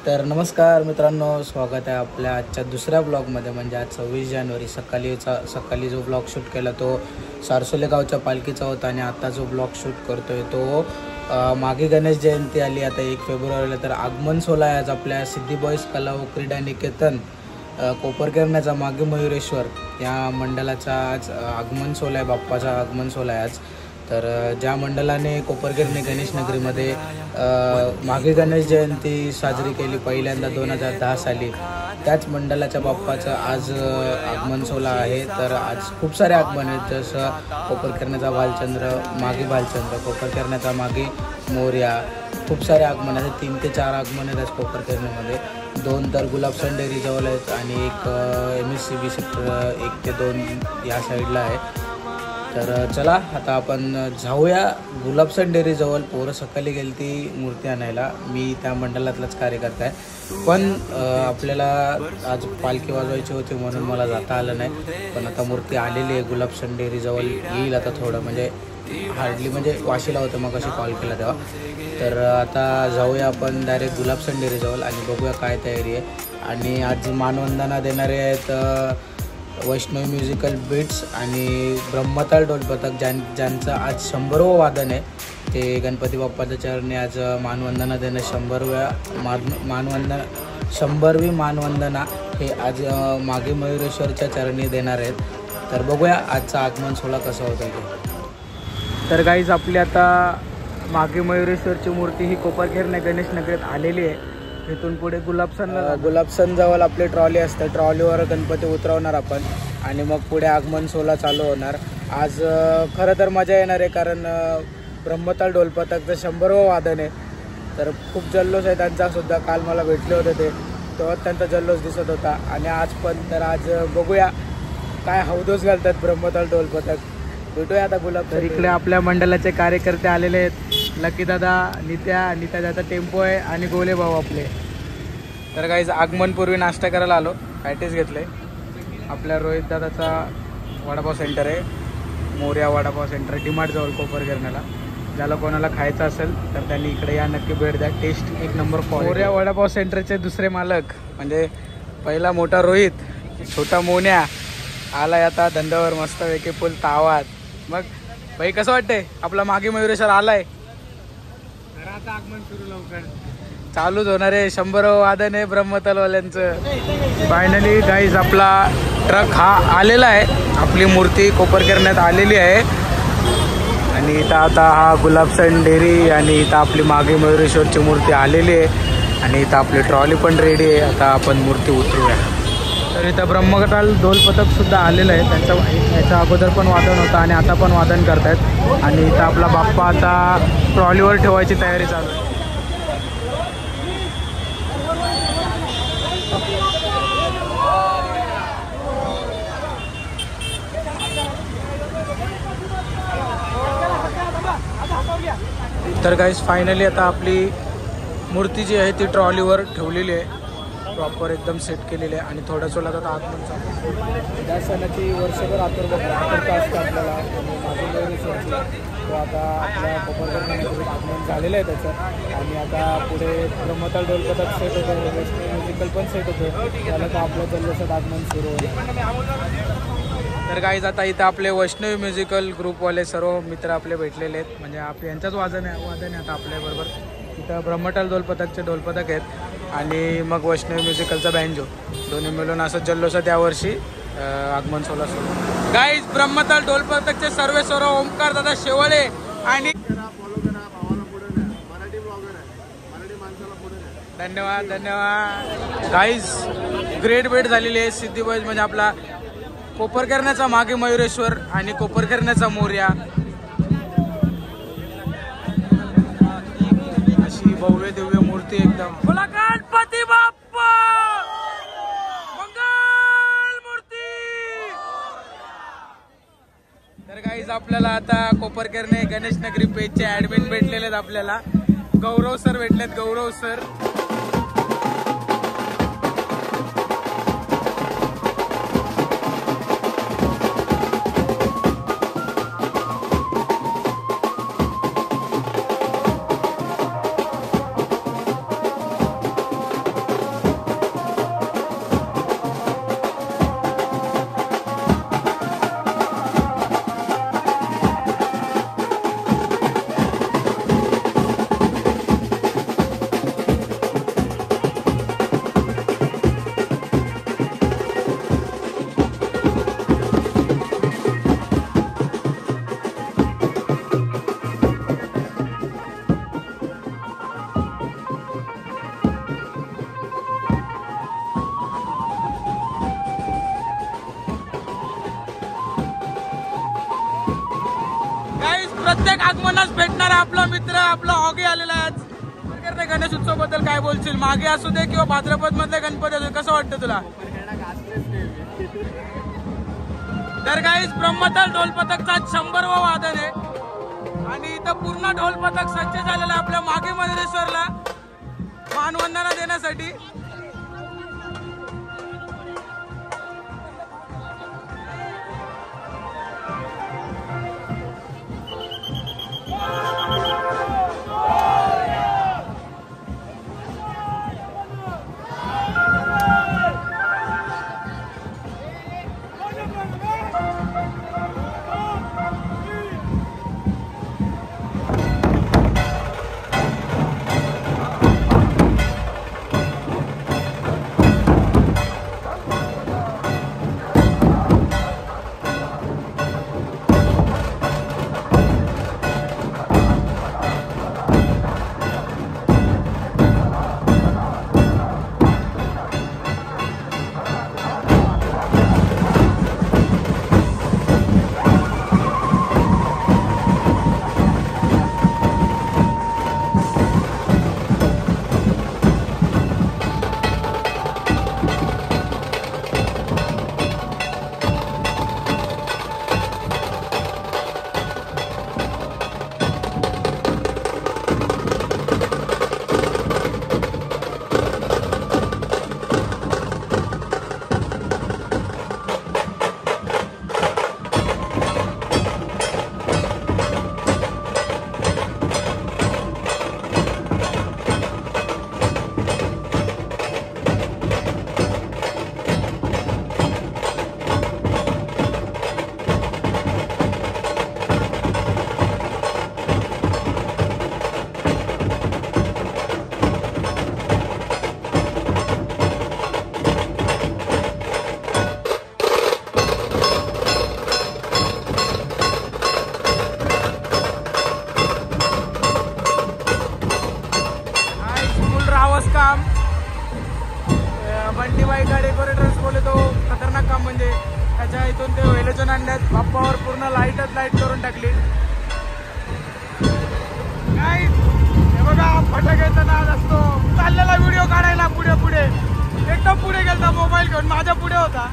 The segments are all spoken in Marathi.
तर नमस्कार मित्रांनो, स्वागत आहे आपल्या आजच्या दुसऱ्या ब्लॉगमध्ये. म्हणजे आज 26 जानेवारी सकाळी जो ब्लॉग शूट केला तो सारसोले गावच्या पालखीचा होता आणि आता जो ब्लॉग शूट करतोय तो मागे गणेश जयंती आली आता 1 फेब्रुवारीला. तर आगमन सोहळा आहे आज आपल्या सिद्धी बॉईज कला व क्रीडा निकेतन कोपरकेरण्याचा मागे मयुरेश्वर या मंडळाचा आज आगमन सोहळा आहे, बाप्पाचा आगमन सोहळा आहे आज. तर ज्या मंडळाने कोपरकेरणे गणेश नगरीमध्ये मागे गणेश जयंती साजरी केली पहिल्यांदा 2010 साली, त्याच मंडळाच्या बाप्पाचं आज आगमन सोहळा आहे. तर आज खूप सारे आगमन आहेत, जसं कोपरकेरण्याचा भालचंद्र, मागे भालचंद्र, कोपरकेरण्याचा मागे मोर्या, खूप सारे आगमन आहेत. 3 ते 4 आगमन आहेत आज कोपरकेरण्यामध्ये. 2 तर गुलाबसन डेअरी जवळ आहेत आणि एक MSCB सेक्टर 1 ते 2 या साईडला आहे. तर चला आता आपण जाऊया गुलाबसन डेअरीजवळ. पोरं सकाळी गेली ती मूर्ती आणायला, मी त्या मंडळातलाच कार्यकर्ता आहे, पण आपल्याला आज पालखी वाजवायची होती म्हणून मला जाता आलं नाही. पण आता मूर्ती आलेली आहे गुलाबसन डेअरीजवळ, येईल आता थोडं, म्हणजे हार्डली म्हणजे वाशीला होतं मग अशी कॉल केला तेव्हा. तर आता जाऊया आपण डायरेक्ट गुलाबसन डेअरीजवळ आणि बघूया काय तयारी आहे. आणि आज मानवंदना देणारे आहेत वैष्णवी म्युझिकल बीट्स आणि ब्रह्मताल ढोल पथक, ज्यांचं आज 100वं वादन आहे. ते गणपती बाप्पाच्या चरणी आज मानवंदना देणं 100वी मानवंदना हे आज मागे मयुरेश्वरच्या चरणी देणार आहेत. तर बघूया आजचा आगमन सोहळा कसा होता ते. तर गाईज आपली आता मागे मयुरेश्वरची मूर्ती ही कोपरकेरणे गणेश नगरीत आलेली आहे. इथून पुढे गुलाबसन जवळ आपली ट्रॉली असते, ट्रॉलीवर गणपती उतरवणार आपण आणि मग पुढे आगमन सोहळा चालू होणार. आज खरं तर मजा येणार आहे, कारण ब्रह्मताल ढोल पथकचं 100वं वादन आहे. तर खूप जल्लोष आहे त्यांचासुद्धा. काल मला भेटले होते ते, तेव्हा त्यांचा जल्लोष दिसत होता आणि आज पण. तर आज बघूया काय हौदोस घालतात ब्रह्मताल ढोल पथक. भेटूया आता गुलाब. तर इकडे आपल्या मंडळाचे कार्यकर्ते आलेले आहेत, लकी दादा, नित्या दादा टेम्पो आहे आणि गोले भाऊ आपले. तर काहीच आगमनपूर्वी नाश्ता करायला आलो, पॅटीस घेतले. आपल्या रोहित दादाचा वडापाव सेंटर आहे, मोर्या वडापाव सेंटर, डीमार्ट जवळ कोपरकेरण्याला. ज्याला कोणाला खायचं असेल तर त्यांनी इकडे या, नक्की भेट द्या. टेस्ट एक नंबर. मोर्या वडापाव सेंटरचे दुसरे मालक म्हणजे पहिला मोठा रोहित, छोटा मोन्या आलाय आता धंद्यावर, मस्त वेके फुल तावात. मग भाई कसं वाटतंय, आपला मागे मयुरेश्वर आलाय, आता आगमन सुरू लवकर चालूच होणार आहे. 100वं वादन आहे ब्रह्मतालवाल्यांचं. फायनली गाईज आपला ट्रक हा आलेला आहे, आपली मूर्ती कोपरकेरण्यात आलेली आहे. आणि इथं आता हा गुलाबसन डेअरी आणि इथं आपली मागे मयुरेश्वरची मूर्ती आलेली आहे आणि इथं आपली ट्रॉली पण रेडी आहे. आता आपण मूर्ती उतरूया. तर इथं ब्रह्मताल ढोल पथक सुद्धा आलेलं आहे, याच्या अगोदर पण वादन होतं आणि आता पण वादन करतायत. आणि इथं आपला बाप्पा आता ट्रॉलीवर ठेवायची तयारी चालू आहे. तर गाईज फायनली आता आपली मूर्ती जी आहे ती ट्रॉलीवर ठेवलेली आहे, प्रॉपर एकदम सेट केलेली आहे. आणि थोड्याच वेळात आता आगमन चालू. त्या सणाची वर्षभर आतुरता असते आपल्याला मागे मयुरेश्वरची. तो आता आपल्या कोपरकेरण्यामध्ये आगमन झालेलं आहे त्याचं. आणि आता पुढे ब्रह्मताल ढोल पथक सेट होतं, वैष्णवी म्युझिकल पण सेट होतं, त्याला तर आपल्या जल्लोषात आगमन सुरू होतं. तर गाईज आता इथं आपले वैष्णवी म्युझिकल ग्रुपवाले सर्व मित्र आपले भेटलेले आहेत, म्हणजे आपले यांचाच वादन आहे आता आपल्याबरोबर. इथं ब्रह्मताल ढोल पथकचे ढोल पथक आहेत आणि मग वैष्णवी म्युझिकलचा बँजो, दोन्ही मिळून असं जल्लोषात यावर्षी आगमन सोहळा सुरू. गाईज ब्रह्मताल ढोल पथकचे सर्व ओमकार दादा शेवळे आणि धन्यवाद. गाईज ग्रेट भेट झालेली आहे. सिद्धी बॉईज म्हणजे आपला कोपरकेरण्याचा मागे मयुरेश्वर आणि कोपरकेरण्याचा मोर्या, अशी भव्य दिव्य मूर्ती एकदम. बोला गणपती बाप्पा मंगल मूर्ती. तर गाईज आपल्याला आता कोपरकेरणे गणेश नगरी पेजचे ऍडमिन भेटलेले आहेत आपल्याला. गौरव सर भेटलेत, गौरव सर. कॉमनच भेटणारा आपला मित्र आपला ऑगी आलेला आहे आज. तर गणेश उत्सव बद्दल काय बोलशील? मागे असू दे किंवा भाद्रपद मधले गणपती असू दे, कसं वाटतं तुला? तर गाईस ब्रह्मताल ढोल पथकचा 100वा वादन आहे आणि इथं पूर्ण ढोल पथक सज्ज झालेला आपल्या मागे मयुरेश्वरला मानवंदना देण्यासाठी. काम बंटीबाई का डेकोरेटर्स बोले तो खतरनाक काम म्हणजे त्याच्या इथून ते वेलेजन आणल्यात बाप्पावर पूर्ण लाईटच लाईट करून टाकली. काय हे बघा फटाक्याचा नाद असतो. चाललेला व्हिडिओ काढायला पुढे पुढे एकदम पुढे गेलता मोबाईल घेऊन माझ्या पुढे होता.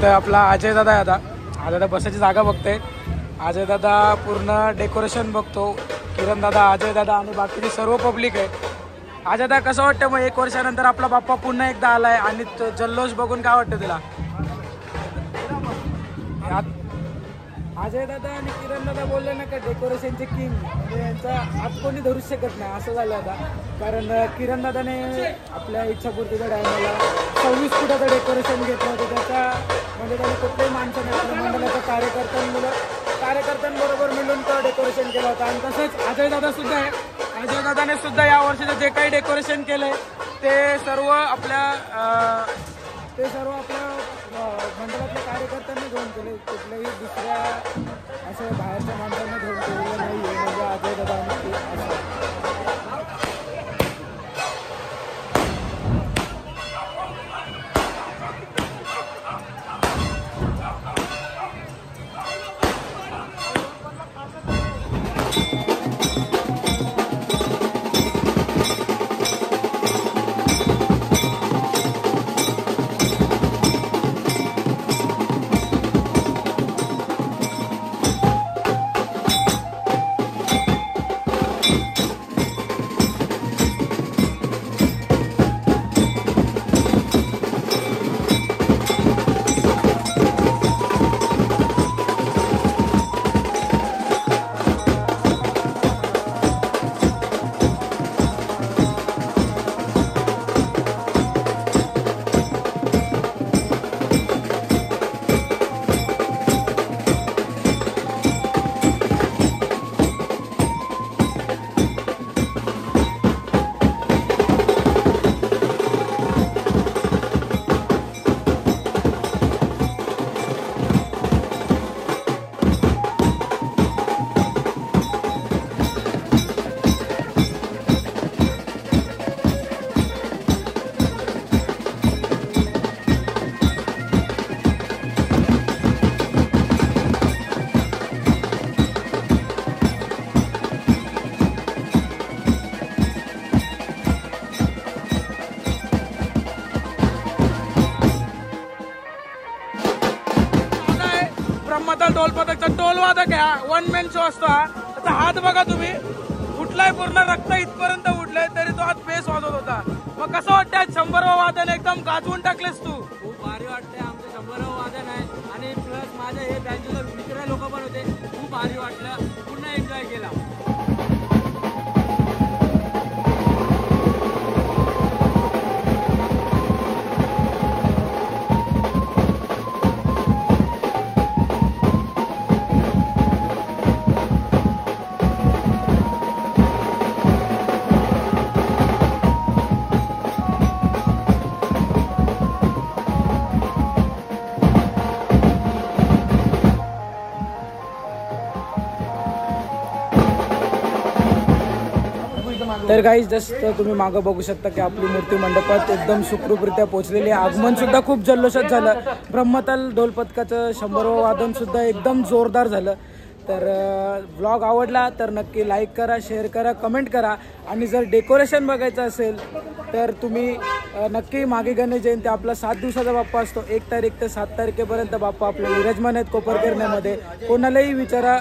आपला अजय दादा आहे. आता दादा बसायची जागा बघते. अजय दादा पूर्ण डेकोरेशन बघतो. किरण दादा, अजय दादा आणि बाकीची सर्व पब्लिक आहे. अजय दादा कसं वाटतं मग 1 वर्षानंतर आपला बाप्पा पुन्हा एकदा आलाय आणि जल्लोष बघून काय वाटतं तुला? अजय दादा आणि किरण दादा बोलले ना का डेकोरेशनचे किंग म्हणजे यांचा हात कोणी धरू शकत नाही असं झालं आता. कारण किरण दादाने आपल्या इच्छापूर्तीच्या टायमाला 26 फुटाचं डेकोरेशन घेतलं होतं. त्याचा म्हणजे त्याने कुठल्याही माणसाने मंडळाच्या कार्यकर्त्यांबरोबर मिळून तो डेकोरेशन केलं होतं. आणि तसंच अजय दादा सुद्धा आहे. अजय दादाने सुद्धा या वर्षीचं जे काही डेकोरेशन केलंय ते सर्व आपल्या मंडळातल्या कार्यकर्त्यांनी घेऊन केले. कुठल्याही दुसऱ्या असं बाहेरच्या माणसांना घेऊन केलेलं नाही आहे. म्हणजे अजय दादा मोदक आहे, वन मॅन शो असतो हा. त्याचा हात बघा तुम्ही, उठलाय पूर्ण, रक्त इथपर्यंत उठलंय तरी तो हात बेस वाजवत होता. मग कसं वाटतंय 100वा वादन एकदम गाजवून टाकलेस तू? खूप भारी वाटतंय, आमचं 100वा वादन आहे आणि प्लस माझ्या हे बँकेचे मित्र लोक पण होते, खूप भारी वाटलं, पूर्ण एन्जॉय केला. तर गाईज जस्ट तुम्ही मागं बघू शकता की आपली मूर्ती मंडपात एकदम सुखरूपरित्या पोहोचलेली आहे. आगमन सुद्धा खूप जल्लोषात झालं. ब्रह्मताल ढोल पथकाचं 100वा वादन सुद्धा एकदम जोरदार झालं. तर ब्लॉग आवडला तर नक्की लाईक करा, शेअर करा, कमेंट करा. आणि जर डेकोरेशन बघायचं असेल तर तुम्ही नक्की मागे गणेश जयंती आपला 7 दिवसाचा बाप्पा असतो. 1 तारीख ते 7 तारखेपर्यंत बाप्पा आपल्या विराजमान आहेत कोपरगिरण्यामध्ये. कोणालाही विचारा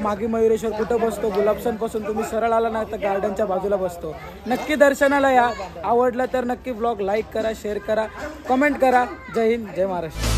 मागे मयुरेश्वर कुठं बसतो. गुलाबसनपासून तुम्ही सरळ आला ना तर गार्डनच्या बाजूला बसतो. नक्की दर्शनाला या. आवडलं तर नक्की ब्लॉग लाईक करा, शेअर करा, कमेंट करा. जय हिंद, जय महाराष्ट्र.